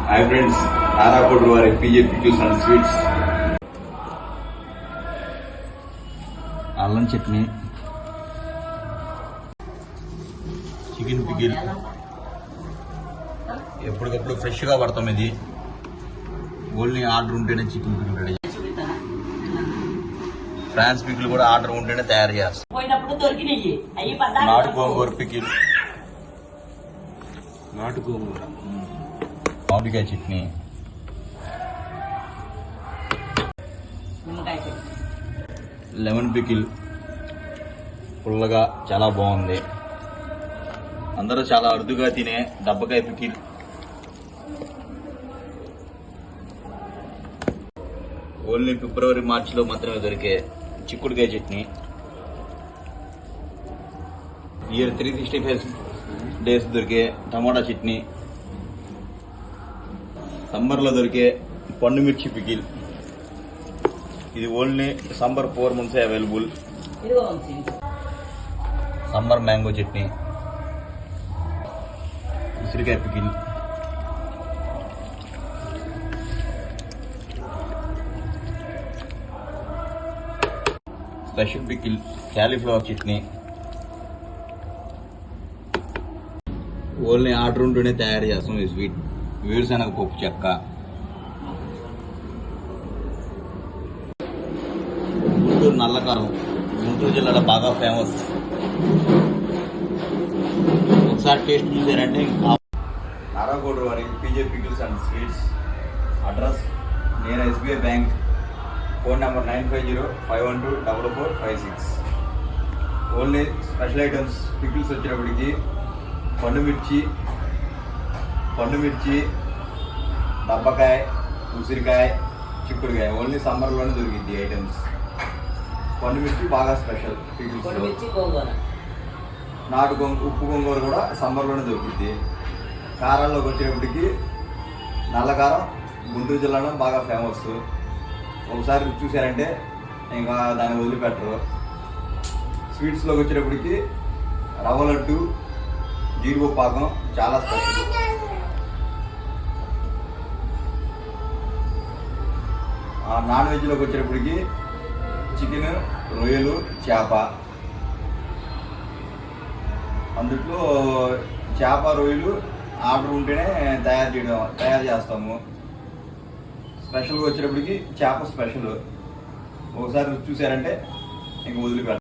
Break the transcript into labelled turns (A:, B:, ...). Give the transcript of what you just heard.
A: Hi friends, నారాకోట వారి PJ pickles and sweets. అల్లం chutney, chicken pickle, ఎప్పటికప్పుడు ఫ్రెష్గా పడతాం. ఇది ఓన్లీ ఆర్డర్ ఉంటేనే chicken pickle ready. Prawns pickle కూడా ఆర్డర్ ఉంటేనే తయారు చేస్తాం. నాటు గోంగూర పికిల్, నాటు గోంగూర, మామిడికాయ చట్నీ, లెమన్ పికిల్, పుల్లగా చాలా బాగుంది. అందరూ చాలా అరుదుగా తినే దబ్బకాయ పికిల్, ఓన్లీ ఫిబ్రవరి మార్చిలో మాత్రమే దొరికే చిక్కుడుకాయ చట్నీ, ఇయర్ 365 డేస్ దొరికే టమాటా చట్నీ, సమ్మర్లో దొరికే పండు మిర్చి పికిల్. ఇది only summer 4 months available. Summer mango chutney, ఉసిరికాయ pickle, special pickle, cauliflower chutney, only order ఉంటూనే తయారు చేస్తాం. ఈ స్వీట్ వేరుశనగ పప్పు చెక్క, గుంటూరు నల్లకారం, గుంటూరు జిల్లాలో బాగా ఫేమస్. ఒకసారి టేస్ట్ చూసారంటే ఇంకా. నారాకోట వారి PJ pickles and sweets. Address నేను SBI bank. Phone number 9505124456. Only special items pickles వచ్చేటప్పటికి పండు మిర్చి, దబ్బకాయ, ఉసిరికాయ, చిక్కుడుకాయ. ఓన్లీ సమ్మర్లోనే దొరికింది ఐటమ్స్. పండు మిర్చి బాగా స్పెషల్ పికిల్స్. నాటు ఉప్పు గోంగూర కూడా సమ్మర్లోనే దొరికింది. కారాల్లోకి వచ్చేటప్పటికి నల్లకారం గుంటూరు జిల్లాలో బాగా ఫేమస్. ఒకసారి చూసారంటే ఇంకా దాన్ని వదిలిపెట్టరు. స్వీట్స్లోకి వచ్చేటప్పటికి రవ్వ లడ్డు, జీడిపప్పు పాకం చాలా స్పెషల్. నాన్ వెజ్లోకి వచ్చేటప్పటికి చికెన్, రొయ్యలు, చేప. అందుట్లో చేప, రొయ్యలు ఆర్డర్ ఉంటేనే తయారు చేస్తాము. స్పెషల్గా వచ్చేటప్పటికి చేప స్పెషల్. ఒకసారి చూసారంటే ఇంక వదిలిపెట్టరు.